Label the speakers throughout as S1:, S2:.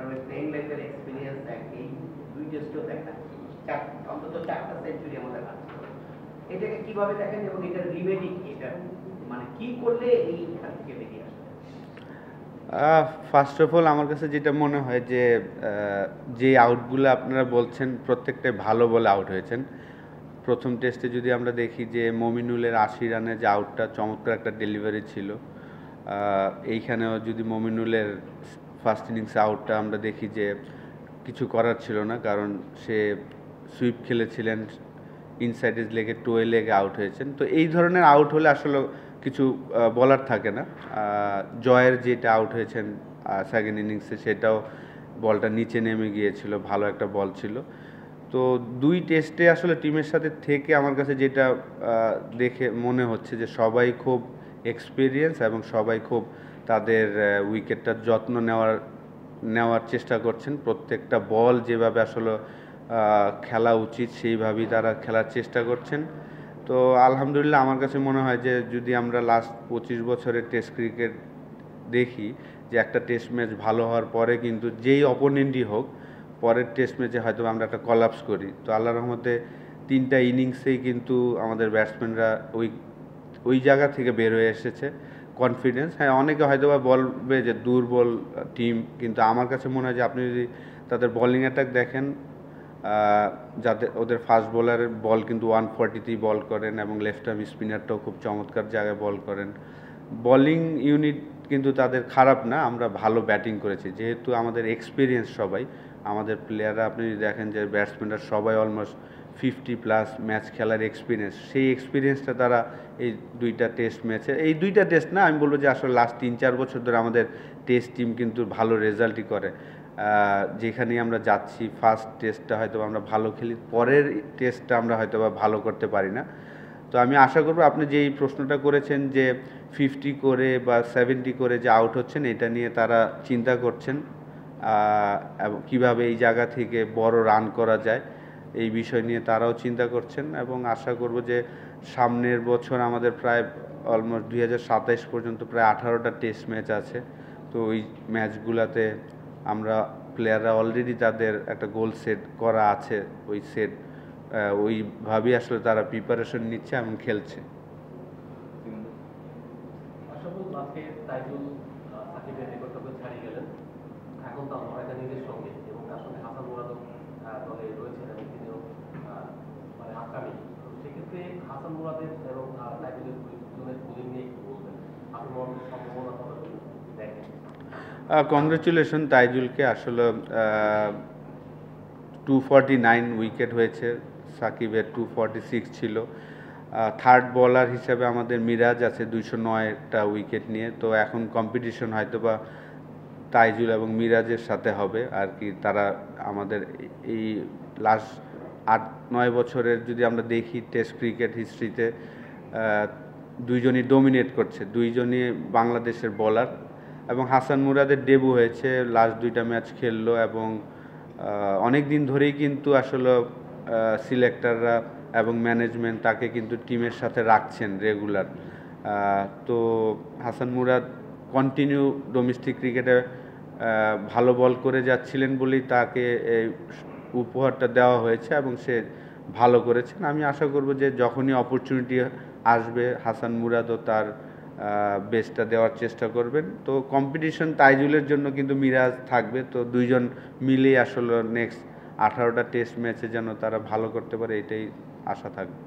S1: কারণ প্লেইং লাইফের এক্সপিরিয়েন্স একই, দুই টেস্টও দেখা, অন্তত 4টা সেঞ্চুরি আমাদের আছে। এটাকে কিভাবে দেখেন এবং এটার রিমেডি কি, এটা মানে কি করলে এইখান থেকে বেরিয়ে আসবে?
S2: ফার্স্ট অফ অল আমার কাছে যেটা মনে হয় যে যে আউটগুলো আপনারা বলছেন প্রত্যেকটাই ভালো বলে আউট হয়েছেন। প্রথম টেস্টে যদি আমরা দেখি যে মমিনুলের ৮০ রানে যে আউটটা চমৎকার একটা ডেলিভারি ছিল। এইখানেও যদি মমিনুলের ফার্স্ট ইনিংসে আউটটা আমরা দেখি যে কিছু করার ছিল না, কারণ সে সুইপ খেলেছিলেন, ইনসাইড এজ লেগে টোয়ে লেগে আউট হয়েছেন। তো এই ধরনের আউট হলে আসলে কিছু বলার থাকে না। জয়ের যেটা আউট হয়েছেন সেকেন্ড ইনিংসে, সেটাও বলটা নিচে নেমে গিয়েছিল, ভালো একটা বল ছিল। তো দুই টেস্টে আসলে টিমের সাথে থেকে আমার কাছে যেটা দেখে মনে হচ্ছে যে সবাই খুব এক্সপিরিয়েন্স এবং সবাই খুব তাদের উইকেটটার যত্ন নেওয়ার চেষ্টা করছেন। প্রত্যেকটা বল যেভাবে আসলে খেলা উচিত সেইভাবেই তারা খেলার চেষ্টা করছেন। তো আলহামদুলিল্লাহ আমার কাছে মনে হয় যে যদি আমরা লাস্ট 25 বছরের টেস্ট ক্রিকেট দেখি, যে একটা টেস্ট ম্যাচ ভালো হওয়ার পরে কিন্তু যেই অপোনেন্টই হোক, পরের টেস্ট ম্যাচে হয়তো আমরা একটা কলাপস করি। তো আল্লাহর রহমতে 3টা ইনিংসেই কিন্তু আমাদের ব্যাটসম্যানরা ওই জায়গা থেকে বের হয়ে এসেছে কনফিডেন্স। হ্যাঁ, অনেকে হয়তো বা বলবে যে দুর্বল টিম, কিন্তু আমার কাছে মনে হয় যে আপনি যদি তাদের বোলিং অ্যাটাক দেখেন, যাদের ওদের ফাস্ট বোলারের বল কিন্তু 140তেই বল করেন এবং লেফট আর্ম স্পিনারটাও খুব চমৎকার জায়গায় বল করেন। বোলিং ইউনিট কিন্তু তাদের খারাপ না, আমরা ভালো ব্যাটিং করেছি যেহেতু আমাদের এক্সপিরিয়েন্স সবাই। আমাদের প্লেয়াররা আপনি যদি দেখেন যে ব্যাটসম্যানরা সবাই অলমোস্ট 50+ ম্যাচ খেলার এক্সপিরিয়েন্স, সেই এক্সপিরিয়েন্সটা তারা এই দুইটা টেস্ট ম্যাচে, এই দুইটা টেস্ট না, আমি বলবো যে আসলে লাস্ট 3-4 বছর ধরে আমাদের টেস্ট টিম কিন্তু ভালো রেজাল্টই করে। যেখানেই আমরা যাচ্ছি, ফার্স্ট টেস্টটা হয়তো আমরা ভালো খেলি, পরের টেস্টটা আমরা হয়তো বা ভালো করতে পারি না। তো আমি আশা করব আপনি যে এই প্রশ্নটা করেছেন যে 50 করে বা 70 করে যে আউট হচ্ছেন, এটা নিয়ে তারা চিন্তা করছেন এবং কীভাবে এই জায়গা থেকে বড় রান করা যায় এই বিষয় নিয়ে তারাও চিন্তা করছেন। এবং আশা করব যে সামনের বছর আমাদের প্রায় অলমোস্ট 2027 পর্যন্ত প্রায় 18টা টেস্ট ম্যাচ আছে। তো ওই ম্যাচগুলোতে আমরা প্লেয়াররা অলরেডি তাদের একটা গোল সেট করা আছে, ওইভাবেই আসলে তারা প্রিপারেশন নিচ্ছে এবং খেলছে।
S3: সাকিবের রেকর্ডটাকে ছাড়িয়ে গেলেন, এখন তার ময়দানিদের সঙ্গে এবং তার সঙ্গে হাসান মুরাদও দলে রয়েছেন এবং তিনিও মানে আগামী। সেক্ষেত্রে হাসান মুরাদের এবং তাইজুলের দুজনের বোলিং নিয়ে একটু বলবেন, হাসান মুরাদের সম্ভাবনা কতটা দেখেন?
S2: কংগ্রেচুলেশন তাইজুলকে, আসলে 249 উইকেট হয়েছে, সাকিবের 246 ছিল। থার্ড বলার হিসাবে আমাদের মিরাজ আছে 209টা উইকেট নিয়ে। তো এখন কম্পিটিশন হয়তো বা তাইজুল এবং মিরাজের সাথে হবে আর কি। তারা আমাদের এই লাস্ট 8-9 বছরের যদি আমরা দেখি টেস্ট ক্রিকেট হিস্ট্রিতে, দুইজনই ডোমিনেট করছে, দুইজনই বাংলাদেশের বলার। এবং হাসান মুরাদের ডেবু হয়েছে, লাস্ট 2টা ম্যাচ খেললো এবং অনেক দিন ধরেই কিন্তু আসলে সিলেক্টররা এবং ম্যানেজমেন্ট তাকে কিন্তু টিমের সাথে রাখছেন রেগুলার। তো হাসান মুরাদ কন্টিনিউ ডোমেস্টিক ক্রিকেটে ভালো বল করে যাচ্ছিলেন বলেই তাকে এই উপহারটা দেওয়া হয়েছে এবং সে ভালো করেছেন। আমি আশা করব যে যখনই অপরচুনিটি আসবে হাসান মুরাদও তার বেস্টটা দেওয়ার চেষ্টা করবেন। তো কম্পিটিশন তাইজুলের জন্য কিন্তু মিরাজ থাকবে, তো দুইজন মিলেই আসলে নেক্সট 18টা টেস্ট ম্যাচে যেন তারা ভালো করতে পারে, এটাই আশা থাকবে।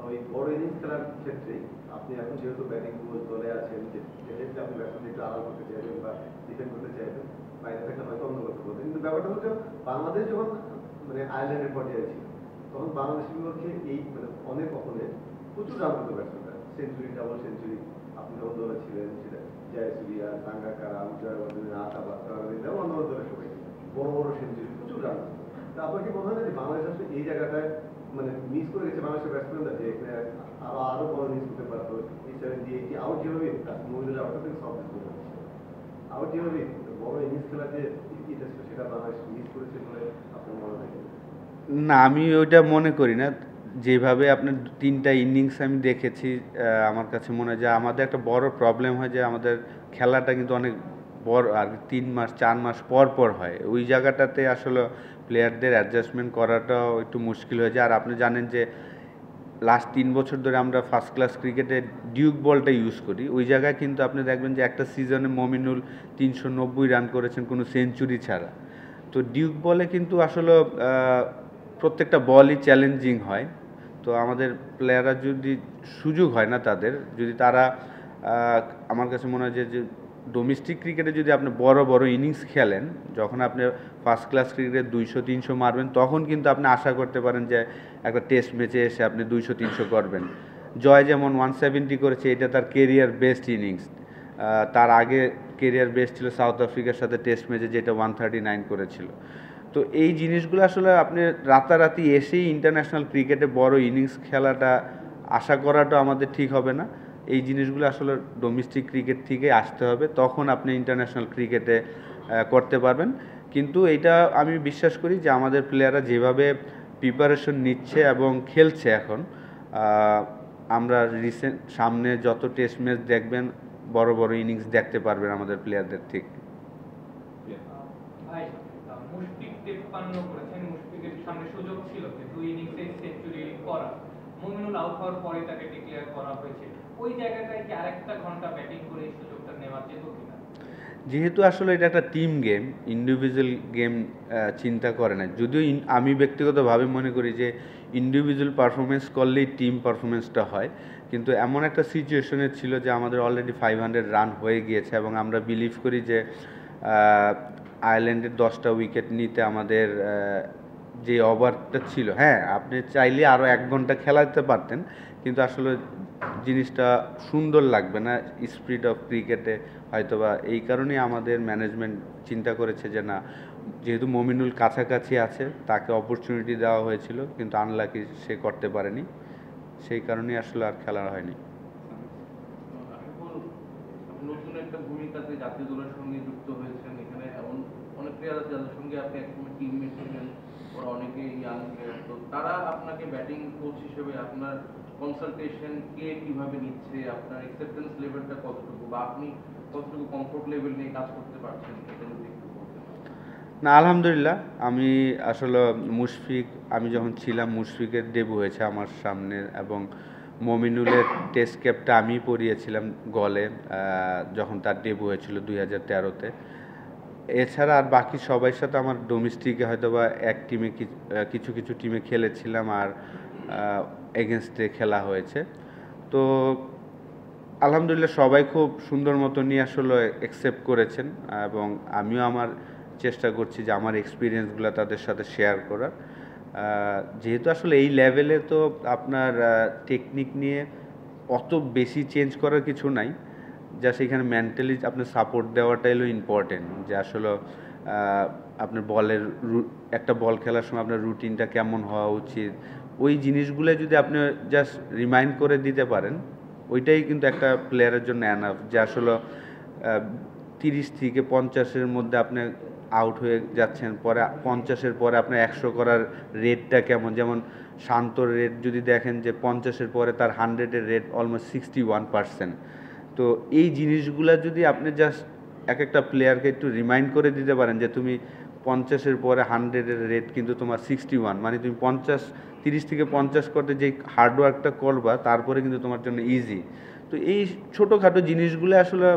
S4: ওই বড় ইনিংস খেলার ক্ষেত্রে আপনি এখন যেহেতু ব্যাটিং দলে আছেন, যেহেতু আপনি ব্যাটসম্যান একটু আড়াল করতে চাইবেন বা ডিফেন্ড করতে চাইবেন, বাইরে থাকলে হয়তো অন্য কথা বলবেন, কিন্তু ব্যাপারটা হচ্ছে বাংলাদেশ যখন মানে আয়ারল্যান্ডের পর্যায়ে ছিল তখন বাংলাদেশের বিপক্ষে এই মানে অনেক অপোনেন্ট প্রচুর রান করতে ব্যাটসম্যানরা, সেঞ্চুরি, ডাবল সেঞ্চুরি। আপনি যখন দলে ছিলেন সেটা জয়সুরিয়া, সাঙ্গাকারা, জয়বর্ধনে, আশাবাদ, অন্য দলের সবাই বড় বড় সেঞ্চুরি, প্রচুর রান। তা আপনার কি মনে হয় না যে বাংলাদেশ আসলে এই জায়গাটায় মানে মিস করে গেছে বাংলাদেশের ব্যাটসম্যানরা, যে আরো বড় মিস করতে পারতো? এই 70-80 আউট যেভাবে মহিলাদের আউট থেকে সব আউট যেভাবে বড় ইনিংস খেলা যে সেটা বাংলাদেশ মিস করেছে বলে আপনার মনে হয়?
S2: না, আমি ওইটা মনে করি না। যেভাবে আপনার 3টা ইনিংস আমি দেখেছি, আমার কাছে মনে হয় যে আমাদের একটা বড় প্রবলেম হয় যে আমাদের খেলাটা কিন্তু অনেক বড় আর 3 মাস 4 মাস পর পর হয়, ওই জায়গাটাতে আসলে প্লেয়ারদের অ্যাডজাস্টমেন্ট করাটাও একটু মুশকিল হয়ে যায়। আর আপনি জানেন যে লাস্ট 3 বছর ধরে আমরা ফার্স্ট ক্লাস ক্রিকেটে ডিউক বলটা ইউজ করি, ওই জায়গায় কিন্তু আপনি দেখবেন যে একটা সিজনে মমিনুল 390 রান করেছেন কোনো সেঞ্চুরি ছাড়া। তো ডিউক বলে কিন্তু আসলে প্রত্যেকটা বলই চ্যালেঞ্জিং হয়। তো আমাদের প্লেয়াররা যদি সুযোগ হয় না তাদের, যদি তারা আমার কাছে মনে হয় যে ডোমেস্টিক ক্রিকেটে যদি আপনি বড় বড় ইনিংস খেলেন, যখন আপনি ফার্স্ট ক্লাস ক্রিকেটে 200-300 মারবেন, তখন কিন্তু আপনি আশা করতে পারেন যে একটা টেস্ট ম্যাচে এসে আপনি 200-300 করবেন। জয় যেমন 170 করেছে, এটা তার কেরিয়ার বেস্ট ইনিংস। তার আগে কেরিয়ার বেস্ট ছিল সাউথ আফ্রিকার সাথে টেস্ট ম্যাচে, যেটা 139 করেছিল। তো এই জিনিসগুলো আসলে আপনি রাতারাতি এসেই ইন্টারন্যাশনাল ক্রিকেটে বড় ইনিংস খেলাটা আশা করাটা আমাদের ঠিক হবে না। এই জিনিসগুলো আসলে ডোমেস্টিক ক্রিকেট থেকে আসতে হবে, তখন আপনি ইন্টারন্যাশনাল ক্রিকেটে করতে পারবেন। কিন্তু এটা আমি বিশ্বাস করি যে আমাদের প্লেয়াররা যেভাবে প্রিপারেশন নিচ্ছে এবং খেলছে এখন, আমরা রিসেন্ট সামনে যত টেস্ট ম্যাচ দেখবেন, বড় বড় ইনিংস দেখতে পারবেন আমাদের প্লেয়ারদের থেকে।
S5: ভাই মুশফিক 53 করেছেন, মুশফিকের সামনে সুযোগ ছিল যে 2 ইনিংসে সেঞ্চুরি করা, মুমিনুল আউট হওয়ার পরে তাকে ডিক্লেয়ার করা হয়েছে। ওই জায়গাটায় কি আরেকটা ঘন্টা ব্যাটিং করে এই সুযোগটা নেওয়া যেত কিনা?
S2: যেহেতু আসলে এটা একটা টিম গেম, ইন্ডিভিজুয়াল গেম চিন্তা করে না। যদিও আমি ব্যক্তিগতভাবে মনে করি যে ইন্ডিভিজুয়াল পারফরমেন্স করলেই টিম পারফরমেন্সটা হয়, কিন্তু এমন একটা সিচুয়েশনে ছিল যে আমাদের অলরেডি 500 রান হয়ে গিয়েছে এবং আমরা বিলিভ করি যে আয়ারল্যান্ডের 10টা উইকেট নিতে আমাদের যে ওভারটা ছিল, হ্যাঁ আপনি চাইলে আরও 1 ঘন্টা খেলাতে পারতেন, কিন্তু আসলে জিনিসটা সুন্দর লাগবে না স্পিরিট অফ ক্রিকেটে হয়তোবা। এই কারণেই আমাদের ম্যানেজমেন্ট চিন্তা করেছে যে না, যেহেতু মমিনুল কাছাকাছি আছে, তাকে অপরচুনিটি দেওয়া হয়েছিল, কিন্তু আনলাকি সে করতে পারেনি, সেই কারণেই আসলে আর খেলা হয়নি।
S3: নতুন একটা ভূমিকাতে জাতীয় দলের সঙ্গে যুক্ত হয়েছেন, এখানে এমন অনেক প্লেয়ার আছে যাদের সঙ্গে আপনি একসময় টিমমেট ছিলেন, ওরা অনেকে ইয়াং প্লেয়ার, তো তারা আপনাকে ব্যাটিং কোচ হিসেবে আপনার কনসালটেশন কে কিভাবে নিচ্ছে, আপনার অ্যাকসেপ্টেন্স লেভেলটা কতটুকু, বা আপনি কতটুকু কমফোর্ট লেভেল নিয়ে কাজ করতে পারছেন, এটা যদি একটু বলতেন।
S2: না আলহামদুলিল্লাহ, আমি আসলে আমি যখন ছিলাম মুশফিকের ডেবু হয়েছে আমার সামনে, এবং মমিনুলের টেস্ট ক্যাপটা আমি পরিয়েছিলাম গলে যখন তার ডেবু হয়েছিল 2013-তে। এছাড়া আর বাকি সবার সাথে আমার ডোমেস্টিকে হয়তো বা এক টিমে কিছু কিছু টিমে খেলেছিলাম, আর এগেনস্টে খেলা হয়েছে। তো আলহামদুলিল্লাহ সবাই খুব সুন্দর মতো নিয়ে আসলে অ্যাকসেপ্ট করেছেন, এবং আমিও আমার চেষ্টা করছি যে আমার এক্সপিরিয়েন্সগুলো তাদের সাথে শেয়ার করার। যেহেতু আসলে এই লেভেলে তো আপনার টেকনিক নিয়ে অত বেশি চেঞ্জ করার কিছু নাই, যা সেখানে মেন্টালি আপনার সাপোর্ট দেওয়াটাই হলো ইম্পর্টেন্ট। যে আসলে আপনার একটা বল খেলার সময় আপনার রুটিনটা কেমন হওয়া উচিত, ওই জিনিসগুলো যদি আপনি জাস্ট রিমাইন্ড করে দিতে পারেন, ওইটাই কিন্তু একটা প্লেয়ারের জন্য এনাফ। যে আসলে 30 থেকে 50-এর মধ্যে আপনি আউট হয়ে যাচ্ছেন, পরে 50-এর পরে আপনার 100 করার রেটটা কেমন। যেমন শান্তর রেট যদি দেখেন যে 50-এর পরে তার 100-এর রেট অলমোস্ট 61%। তো এই জিনিসগুলো যদি আপনি জাস্ট একটা প্লেয়ারকে একটু রিমাইন্ড করে দিতে পারেন যে তুমি 50-এর পরে 100-এর রেট কিন্তু তোমার 61, মানে তুমি 30 থেকে 50 করতে যে হার্ডওয়ার্কটা করবা, তারপরে কিন্তু তোমার জন্য ইজি। তো এই ছোটোখাটো জিনিসগুলো আসলে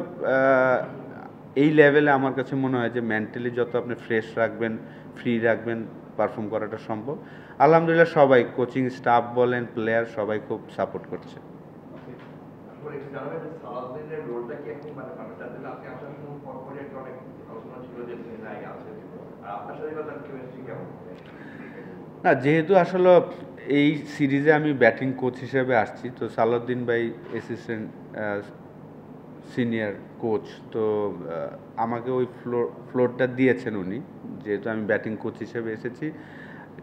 S2: এই লেভেলে আমার কাছে মনে হয় যে মেন্টালি যত আপনি ফ্রেশ রাখবেন, ফ্রি রাখবেন, পারফর্ম করাটা সম্ভব। আলহামদুলিল্লাহ সবাই, কোচিং স্টাফ বলেন, প্লেয়ার সবাই খুব সাপোর্ট করছে।
S6: সালাউদ্দিনের রোলটা কি এখন মানে আপনি আসার সময় পরপরই একটা অনেক আলোচনা ছিল যে নাই আছে, আর আপনার সাথে তার কেমিস্ট্রি কেমন?
S2: না, যেহেতু আসলে এই সিরিজে আমি ব্যাটিং কোচ হিসেবে আসছি, তো সালাউদ্দিন ভাই অ্যাসিস্ট্যান্ট সিনিয়র কোচ, তো আমাকে ওই ফ্লোরটা দিয়েছেন উনি, যেহেতু আমি ব্যাটিং কোচ হিসেবে এসেছি।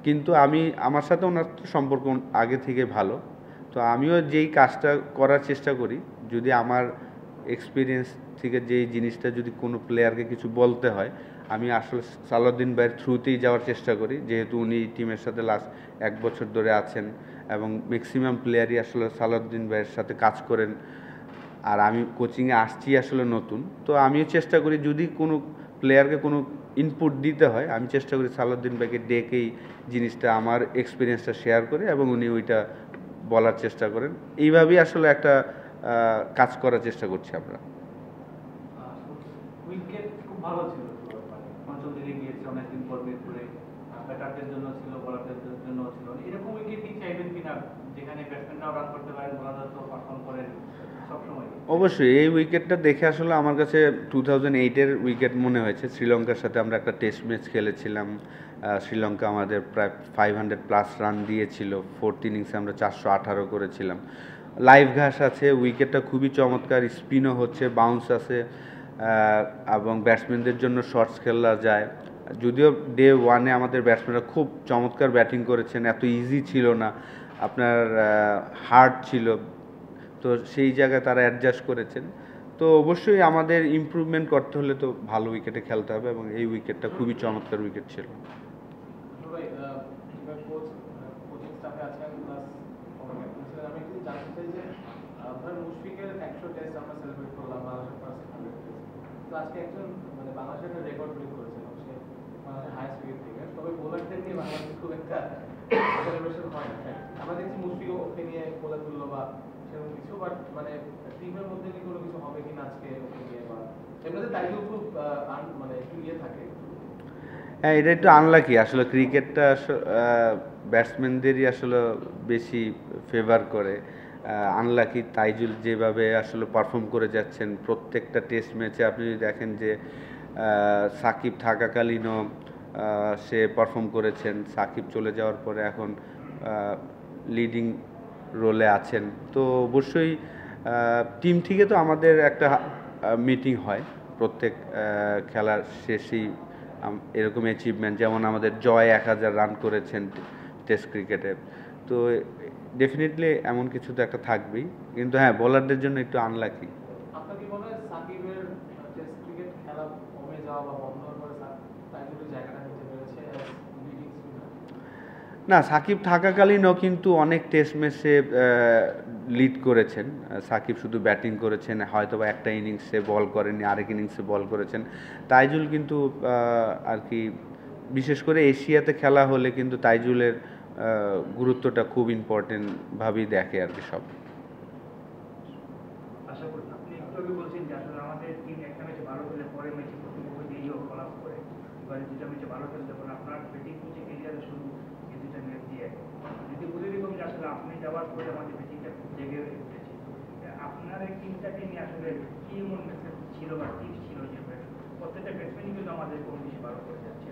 S2: কিন্তু আমার সাথে ওনার সম্পর্ক আগে থেকে ভালো, তো আমিও যেই কাজটা করার চেষ্টা করি, যদি আমার এক্সপিরিয়েন্স থেকে যেই জিনিসটা যদি কোনো প্লেয়ারকে কিছু বলতে হয়, আমি আসলে সালাউদ্দিন ভাইয়ের থ্রুতেই যাওয়ার চেষ্টা করি, যেহেতু উনি টিমের সাথে লাস্ট 1 বছর ধরে আছেন এবং ম্যাক্সিমাম প্লেয়ারই আসলে সালাউদ্দিন ভাইয়ের সাথে কাজ করেন। আর আমি কোচিংয়ে আসছি আসলে নতুন, তো আমিও চেষ্টা করি যদি কোনো প্লেয়ারকে কোনো ইনপুট দিতে হয় আমি চেষ্টা করি সালাউদ্দিন ভাইকে ডেকেই জিনিসটা আমার এক্সপিরিয়েন্সটা শেয়ার করে এবং উনি ওইটা বলার চেষ্টা করেন। এইভাবেই আসলে একটা কাজ করার চেষ্টা করছি আমরা।
S3: উইকেট খুব ভালো ছিল, মানে পঞ্চম দিকে গিয়েছে অনেকদিন পর বের করে, ব্যাটারদের জন্য ছিল, বোলারদের জন্য ছিল। এরকম উইকেটই চাইবেন কিনা যেখানে ব্যাটসম্যানরাও রান করতে পারেন, বোলাররা তো পারফর্ম করেন সবসময়?
S2: অবশ্যই এই উইকেটটা দেখে আসলে আমার কাছে 2008-এর উইকেট মনে হয়েছে। শ্রীলঙ্কার সাথে আমরা একটা টেস্ট ম্যাচ খেলেছিলাম, শ্রীলঙ্কা আমাদের প্রায় 500+ রান দিয়েছিল, 4th ইনিংসে আমরা 418 করেছিলাম। লাইভ ঘাস আছে, উইকেটটা খুবই চমৎকার, স্পিনও হচ্ছে, বাউন্স আছে এবং ব্যাটসম্যানদের জন্য শর্টস খেলা যায়। যদিও ডে 1-এ আমাদের ব্যাটসম্যানরা খুব চমৎকার ব্যাটিং করেছেন, এত ইজি ছিল না, আপনার হার্ড ছিল, তো সেই জায়গায় তারা অ্যাডজাস্ট করেছেন। তো অবশ্যই আমাদের ইমপ্রুভমেন্ট করতে হলে তো ভালো উইকেটে খেলতে হবে এবং এই উইকেটটা খুবই চমৎকার উইকেট ছিল।
S3: কোচিং স্টাফে আছেন প্লাস আমি একটু জানতে চাই যে ধরেন মুশফিকের 100 টেস্ট আমরা সেলিব্রেট করলাম, বাংলাদেশের ফার্স্ট 100 টেস্ট, তো আজকে একজন মানে বাংলাদেশের একটা রেকর্ড ব্রেক করেছেন, সে বাংলাদেশের হাইয়েস্ট উইকেট টেকার। তবে বোলারদের নিয়ে বাংলাদেশ খুব একটা সেলিব্রেশন হয় না। আমরা দেখছি মুশফিক ওকে নিয়ে বলে তুললো বা সেরকম কিছু, বাট মানে টিমের মধ্যে কি কোনো কিছু হবে কিনা আজকে ওকে নিয়ে, বা এমনিতে তাইজুল খুব মানে একটু ইয়ে থাকে।
S2: হ্যাঁ, এটা একটু আনলাকি আসলে, ক্রিকেটটা ব্যাটসম্যানদেরই আসলে বেশি ফেভার করে। আনলাকি তাইজুল যেভাবে আসলে পারফর্ম করে যাচ্ছেন প্রত্যেকটা টেস্ট ম্যাচে, আপনি যদি দেখেন যে সাকিব থাকাকালীনও সে পারফর্ম করেছেন, সাকিব চলে যাওয়ার পরে এখন লিডিং রোলে আছেন। তো অবশ্যই টিম থেকে তো আমাদের একটা মিটিং হয় প্রত্যেক খেলার শেষেই, এরকম অ্যাচিভমেন্ট, যেমন আমাদের জয় 1000 রান করেছেন টেস্ট ক্রিকেটে, তো ডেফিনেটলি এমন কিছু তো একটা থাকবেই, কিন্তু হ্যাঁ বোলারদের জন্য একটু আনলাকি।
S3: আপনার কি মনে হয় সাকিবের টেস্ট ক্রিকেট খেলা কমে যাওয়া বা বন্ধ হওয়ার পরে তাইজুলের জায়গাটা নিতে পেরেছে লিডিং স্পিনার?
S2: না, সাকিব থাকাকালীনও কিন্তু অনেক টেস্ট ম্যাচে লিড করেছেন। সাকিব শুধু ব্যাটিং করেছেন, হয়তো বা একটা ইনিংসে বল করেননি, আরেক ইনিংসে বল করেছেন। তাইজুল কিন্তু আর কি বিশেষ করে এশিয়াতে খেলা হলে কিন্তু তাইজুলের গুরুত্বটা খুব ইম্পর্টেন্টভাবেই দেখে আর কি সব।
S7: আশা করি আপনি একটু আগে বলছেন যে আসলে আমাদের টিম একটা ম্যাচে ভালো খেলে পরের ম্যাচে প্রতিপক্ষ দিয়েও ফলাপ করে, এবারে দুটা ম্যাচে ভালো খেলতে পারেন, আপনার ব্যাটিং কোচে ক্যারিয়ারে শুরু এই দুটা ম্যাচ দিয়ে। যদি বলি এরকম যে আসলে আপনি যাওয়ার পরে আমাদের ব্যাটিংটা খুব জেগে উঠেছে, আপনার এই টিমটাকে নিয়ে আসলে কি এমন মেসেজ ছিল বা টিপস ছিল যে প্রত্যেকটা ব্যাটসম্যানই কিন্তু আমাদের কম বেশি ভালো করে যাচ্ছে?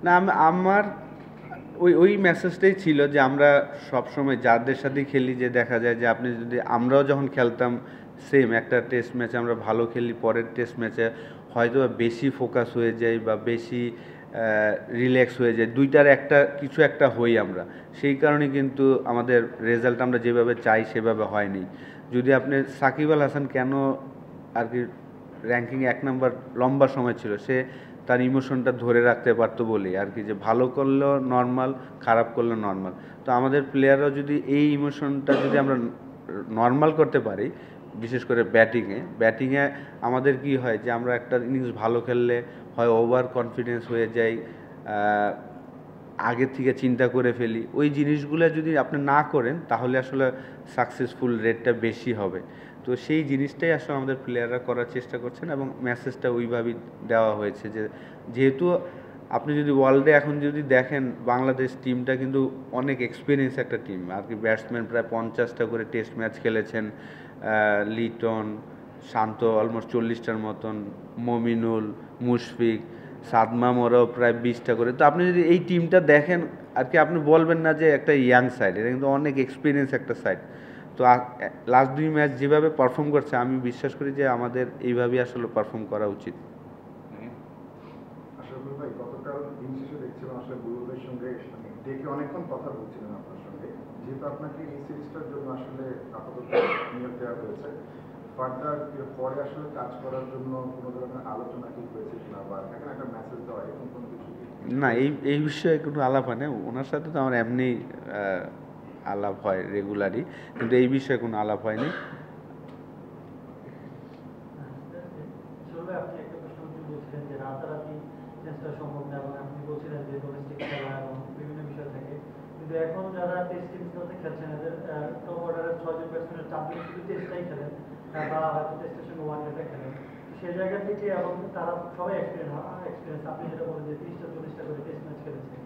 S2: না, আমার ওই মেসেজটাই ছিল যে আমরা সবসময় যাদের সাথে খেলি, যে দেখা যায় যে আপনি যদি, আমরাও যখন খেলতাম সেম একটা টেস্ট ম্যাচে আমরা ভালো খেলি, পরের টেস্ট ম্যাচে হয়তো বেশি ফোকাস হয়ে যায় বা বেশি রিল্যাক্স হয়ে যায়, দুইটার একটা কিছু একটা হই আমরা, সেই কারণে কিন্তু আমাদের রেজাল্ট আমরা যেভাবে চাই সেভাবে হয়নি। যদি আপনি সাকিব আল হাসান কেন আর কি র্যাঙ্কিং 1 নম্বর লম্বা সময় ছিল, সে তার ইমোশনটা ধরে রাখতে পারতো বলি আর কি, যে ভালো করলেও নর্মাল, খারাপ করলেও নর্মাল। তো আমাদের প্লেয়াররাও যদি এই ইমোশনটা যদি আমরা নর্মাল করতে পারি, বিশেষ করে ব্যাটিংয়ে আমাদের কি হয় যে আমরা একটা ইনিংস ভালো খেললে হয় ওভার কনফিডেন্স হয়ে যাই, আগের থেকে চিন্তা করে ফেলি, ওই জিনিসগুলো যদি আপনি না করেন তাহলে আসলে সাকসেসফুল রেটটা বেশি হবে। তো সেই জিনিসটাই আসলে আমাদের প্লেয়াররা করার চেষ্টা করছেন এবং মেসেজটা ওইভাবেই দেওয়া হয়েছে যে যেহেতু আপনি যদি ওয়ার্ল্ডে এখন যদি দেখেন বাংলাদেশ টিমটা কিন্তু অনেক এক্সপিরিয়েন্স একটা টিম আর কি, ব্যাটসম্যান প্রায় 50টা করে টেস্ট ম্যাচ খেলেছেন, লিটন, শান্ত অলমোস্ট 40টার মতন, মমিনুল, মুশফিক, সাদমাম ওরাও প্রায় 20টা করে। তো আপনি যদি এই টিমটা দেখেন আর কি, আপনি বলবেন না যে একটা ইয়াং সাইড, এটা কিন্তু অনেক এক্সপিরিয়েন্স একটা সাইড। তো লাস্ট 2 ম্যাচ যেভাবে পারফর্ম করছে আমি বিশ্বাস করি যে আমাদের এইভাবেই আসলে পারফর্ম করা উচিত।
S4: আসলে ভাই গতকাল দিন শেষে দেখছিলাম আসলে বুলবুলের সঙ্গে ডেকে অনেকক্ষণ কথা বলছিলেন আপনার সঙ্গে, যেহেতু আপনাকে এই সিরিজটার জন্য আসলে আপাতত নিয়োগ দেওয়া হয়েছে, ফার্দার পরে আসলে কাজ করার জন্য কোনো ধরনের আলোচনা কি হয়েছে কিনা, বা এখানে একটা মেসেজ দেওয়া এরকম কোনো কিছু?
S2: না, এই বিষয়ে কোনো আলাপ হয় না, ওনার সাথে তো আমার এমনি আলাপ হয় রেগুলারই, কিন্তু এই বিষয়ে কোনো আলাপ হয়নি।
S8: রাতারাতি চেঞ্জ করা সম্ভব না, এবং আপনি বলছিলেন যে ডোমেস্টিক খেলা এবং বিভিন্ন বিষয় থাকে, কিন্তু এখন যারা টেস্ট টিমগুলোতে খেলছেন এদের টপ অর্ডারের 6 জন ব্যাটসম্যানের 4 জন শুধু টেস্টটাই খেলেন বা হয়তো টেস্টের সঙ্গে ওয়ান ডেটা খেলেন। সেই জায়গা থেকে এবং তারা সবাই এক্সপিরিয়েন্স আপনি যেটা বলেন যে 30টা 40টা করে টেস্ট ম্যাচ খেলেছে,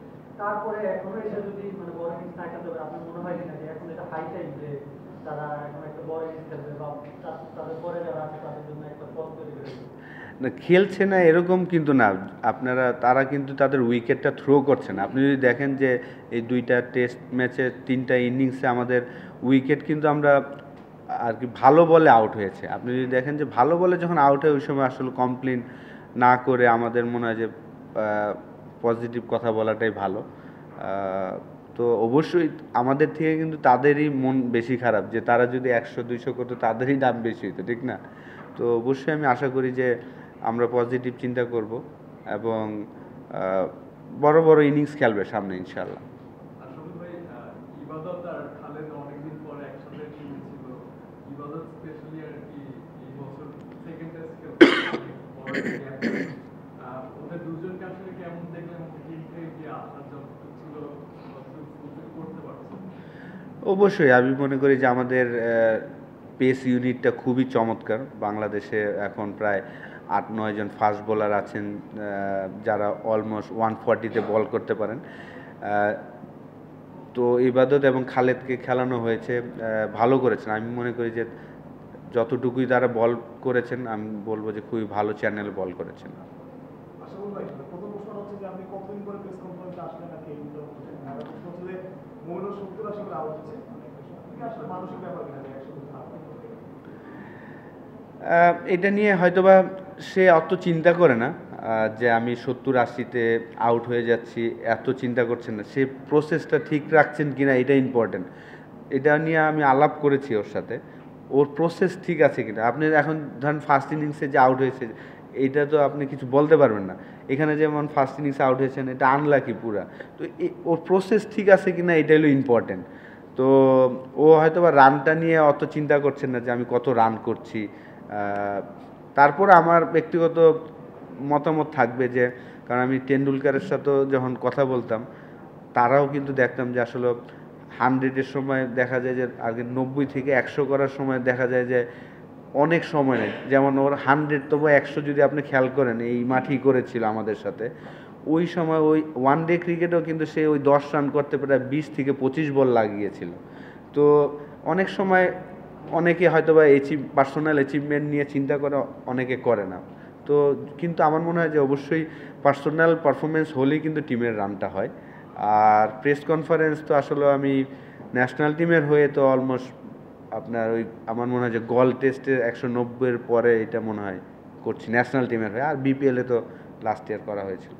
S8: তারপরে এখনো এসে যদি মানে বড় ইনিংস না খেলতে পারে, আপনার মনে হয় কিনা যে এখন এটা হাই টাইম যে তারা এখন একটা বড় ইনিংস খেলবে বা তাদের পরে যারা আছে তাদের জন্য একটা পথ তৈরি করে দেবে?
S2: না, খেলছে না এরকম কিন্তু না, তারা কিন্তু তাদের উইকেটটা থ্রো করছে না। আপনি যদি দেখেন যে এই 2টা টেস্ট ম্যাচে 3টা ইনিংসে আমাদের উইকেট কিন্তু আমরা আর কি ভালো বলে আউট হয়েছে। আপনি যদি দেখেন যে ভালো বলে যখন আউট হয় ওই সময় আসলে কমপ্লেন না করে আমাদের মনে হয় যে পজিটিভ কথা বলাটাই ভালো। তো অবশ্যই আমাদের থেকে কিন্তু তাদেরই মন বেশি খারাপ, যে তারা যদি 100-200 করতো তাদেরই দাম বেশি হতো, ঠিক না? তো অবশ্যই আমি আশা করি যে আমরা পজিটিভ চিন্তা করব এবং বড় বড় ইনিংস খেলবে সামনে ইনশাআল্লাহ।
S9: আসলে ভাই ইবাদত আর খালেদ অনেকদিন পরে একসাথে টিম ছিল। ইবাদত স্পেশালি আর কি এই বছর সেকেন্ড টেস্ট খেলতে ওদের দুজনকে আসলে কেমন দেখলেন, টিম থেকে কি আসার যতটুকু ছিল ততটুকু করতে পারছে?
S2: অবশ্যই আমি মনে করি যে আমাদের পেস ইউনিটটা খুবই চমৎকার। বাংলাদেশে এখন প্রায় 8-9 জন ফাস্ট বোলার আছেন যারা অলমোস্ট 140-তে বল করতে পারেন। তো ইবাদত এবং খালেদকে খেলানো হয়েছে, ভালো করেছেন। আমি মনে করি যে যতটুকুই তারা বল করেছেন আমি বলবো যে খুবই ভালো চ্যানেল বল করেছেন।
S10: আশাফুল ভাই, প্রথম প্রশ্ন হচ্ছে যে আপনি কতদিন পরে প্রেস কনফারেন্সে আসলেন নাকি এই মুহূর্তে? আর প্রশ্ন হচ্ছে যে মৌন 70-80 করে আউট হচ্ছে, আসলে মানসিক ব্যাপার কিনা যে 100
S2: এটা নিয়ে হয়তোবা সে অত চিন্তা করে না যে আমি 70-80-তে আউট হয়ে যাচ্ছি, এত চিন্তা করছেন না। সে প্রসেসটা ঠিক রাখছেন কিনা এটা ইম্পর্টেন্ট। এটা নিয়ে আমি আলাপ করেছি ওর সাথে, ওর প্রসেস ঠিক আছে কিনা। আপনি এখন ধরেন ফার্স্ট ইনিংসে যে আউট হয়েছে এইটা তো আপনি কিছু বলতে পারবেন না। এখানে যেমন ফার্স্ট ইনিংসে আউট হয়েছেন এটা আনলাকি পুরা, তো ওর প্রসেস ঠিক আছে কিনা এটা হলো ইম্পর্টেন্ট। তো ও হয়তোবা রানটা নিয়ে অত চিন্তা করছেন না যে আমি কত রান করছি। তারপর আমার ব্যক্তিগত মতামত থাকবে যে, কারণ আমি টেন্ডুলকারের সাথেও যখন কথা বলতাম তারাও কিন্তু দেখতাম যে আসলে 100-এর সময় দেখা যায় যে আগে 90 থেকে 100 করার সময় দেখা যায় যে অনেক সময় নেই। যেমন ওর 100 তবু 100 যদি আপনি খেয়াল করেন এই মাঠেই করেছিল আমাদের সাথে, ওই সময় ওই ওয়ান ডে ক্রিকেটেও কিন্তু সে ওই 10 রান করতে প্রায় 20 থেকে 25 বল লাগিয়েছিল। তো অনেক সময় অনেকে হয়তোবা পার্সোনাল অ্যাচিভমেন্ট নিয়ে চিন্তা করে, অনেকে করে না। তো কিন্তু আমার মনে হয় যে অবশ্যই পার্সোনাল পারফরমেন্স হলেই কিন্তু টিমের রানটা হয়। আর প্রেস কনফারেন্স তো আসলে আমি ন্যাশনাল টিমের হয়ে তো অলমোস্ট আপনার ওই আমার মনে হয় যে গল টেস্টে 190-এর পরে এটা মনে হয় করছি ন্যাশনাল টিমের হয়ে। আর বিপিএলে তো লাস্ট ইয়ার করা হয়েছিল।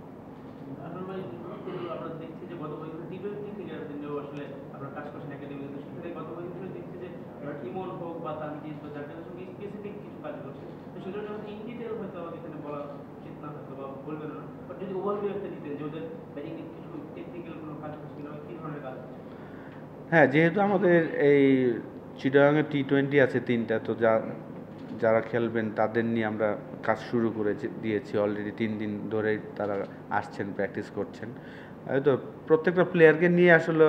S1: আমরা দেখছি যে গত বছর টি-20 ক্রিকেটারদেরও আসলে আপনারা কাজ করছেন একাডেমিতে, সেক্ষেত্রে গত বছর দেখছি যে ইমন হোক বা তানজিদ বা যাদের সঙ্গে স্পেসিফিক কিছু কাজ করছে, তো সেগুলো যখন ইন ডিটেল হয়তো আমাকে এখানে বলা উচিত না হয়তো বা বলবেন না, বাট যদি ওভারভিউ একটা দিতেন যে ওদের ব্যাটিং কিছু টেকনিক্যাল কোনো কাজ করছিল কি ধরনের কাজ?
S2: হ্যাঁ, যেহেতু আমাদের এই চিটাগাংয়ে টি20 আছে 3টা, তো যারা খেলবেন তাদের নিয়ে আমরা কাজ শুরু করে দিয়েছি অলরেডি। 3 দিন ধরেই তারা আসছেন, প্র্যাকটিস করছেন। তো প্রত্যেকটা প্লেয়ারকে নিয়ে আসলে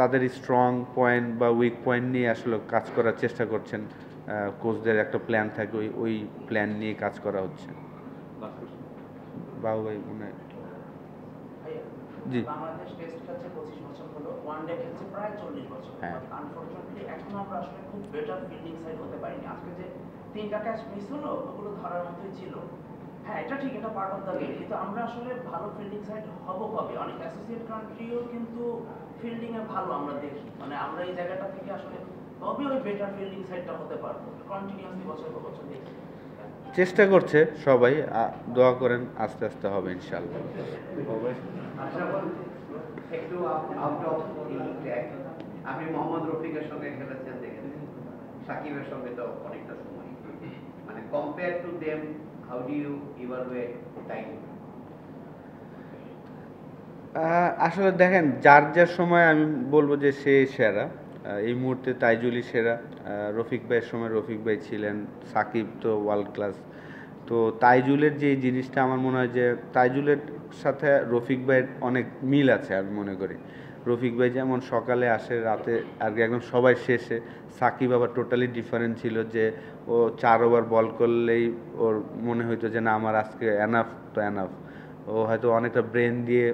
S2: তাদের স্ট্রং পয়েন্ট বা উইক পয়েন্ট নিয়ে আসলে কাজ করার চেষ্টা করছেন। কোচদের একটা প্ল্যান থাকে, ওই প্ল্যান নিয়ে কাজ করা হচ্ছে। বাবু ভাই মনে হয় জি।
S11: বাংলাদেশ টেস্ট খেলছে 25 বছর হলো, ওয়ান ডে খেলছে প্রায় 40 বছর।
S2: হ্যাঁ।
S11: আনফরচুনেটলি এখন আমরা আসলে খুব বেটার ফিল্ডিং সাইড হতে পারিনি। আজকে যে 3টা ক্যাচ মিস হলো ওগুলো ধরার মতোই ছিল। হ্যাঁ, এটা ঠিক, এটা পার্ট অফ দ্য গেম, কিন্তু আমরা আসলে ভালো ফিল্ডিং সাইড হব কবে? অনেক অ্যাসোসিয়েট কান্ট্রিও কিন্তু ফিল্ডিং এ ভালো আমরা দেখি, মানে আমরা এই জায়গাটা থেকে আসলে কবে ওই বেটার ফিল্ডিং সাইডটা হতে পারবো? কন্টিনিউয়াসলি বছর পর বছর দেখছি।
S2: চেষ্টা করছে সবাই, দোয়া করেন, আস্তে আস্তে হবে ইনশাআল্লাহ।
S1: একটু আউট অফ ট্র্যাক, আপনি মোহাম্মদ রফিকের সঙ্গে খেলেছেন, দেখেছেন সাকিবের সঙ্গে তো অনেকটা সময়, মানে compare to them how do you evaluate time?
S2: আসলে দেখেন যার সময় আমি বলবো যে সে সেরা। এই মুহূর্তে তাইজুলই সেরা। রফিক ভাইয়ের সময় রফিক ভাই ছিলেন, সাকিব তো ওয়ার্ল্ড ক্লাস। তো তাইজুলের যে জিনিসটা আমার মনে হয় যে তাইজুলের সাথে রফিক ভাইয়ের অনেক মিল আছে আমি মনে করি। রফিক ভাই যেমন সকালে আসে, রাতে আগে একদম সবাই শেষে। সাকিব আবার টোটালি ডিফারেন্ট ছিল, যে ও 4 ওভার বল করলেই ওর মনে হইতো যে না আমার আজকে এনাফ তো এনাফ। ও হয়তো অনেকটা ব্রেন দিয়ে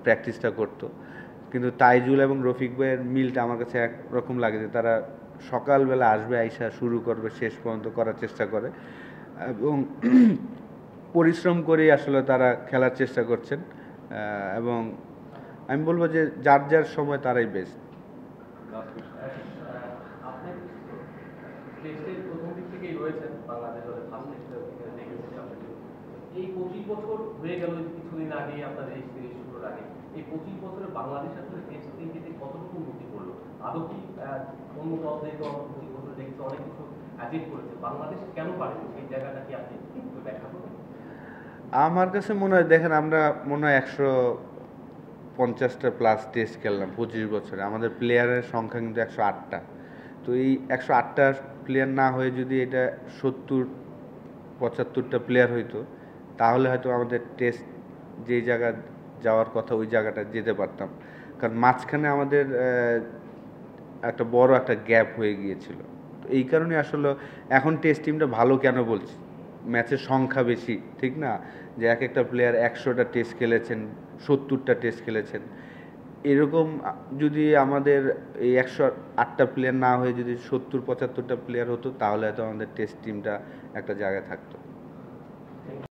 S2: প্র্যাকটিসটা করতো। কিন্তু তাইজুল এবং রফিক ভাইয়ের মিলটা আমার কাছে একরকম লাগে, যে তারা সকালবেলা আসবে, আইসা শুরু করবে, শেষ পর্যন্ত করার চেষ্টা করে এবং পরিশ্রম করেই আসলে তারা খেলার চেষ্টা করছেন। এবং আমি বলবো যে যার যার সময় তারাই বেস্ট।
S3: আপনি টেস্টের প্রথম দিক থেকেই রয়েছেন বাংলাদেশ দলে, ফার্স্ট টেস্টে দেখেছেন আপনি। এই 25 বছর হয়ে গেল, কিছুদিন আগে আপনার এই সিরিজ শুরুর আগে, এই 25 বছরে বাংলাদেশ আসলে টেস্ট ক্রিকেটে কতটুকু উন্নতি করলো? আদৌ কি অন্য দল থেকে 25 বছর দেখতে অনেক কিছু অ্যাচিভ করেছে, বাংলাদেশ কেন পারেনি সেই জায়গাটা কি আপনি একটু ব্যাখ্যা করবেন?
S2: আমার কাছে মনে হয়, দেখেন আমরা মনে হয় 150টা প্লাস টেস্ট খেললাম 25 বছরে। আমাদের প্লেয়ারের সংখ্যা কিন্তু 108টা। তো এই 108টা প্লেয়ার না হয়ে যদি এটা 70-75টা প্লেয়ার হইতো, তাহলে হয়তো আমাদের টেস্ট যেই জায়গা যাওয়ার কথা ওই জায়গাটা যেতে পারতাম। কারণ মাঝখানে আমাদের একটা বড় একটা গ্যাপ হয়ে গিয়েছিল। তো এই কারণে আসলে এখন টেস্ট টিমটা ভালো কেন বলছি, ম্যাচের সংখ্যা বেশি, ঠিক না? যে এক একটা প্লেয়ার 100টা টেস্ট খেলেছেন, 70টা টেস্ট খেলেছেন। এরকম যদি আমাদের এই 108টা প্লেয়ার না হয়ে যদি 70-75টা প্লেয়ার হতো, তাহলে হয়তো আমাদের টেস্ট টিমটা একটা জায়গায় থাকতো।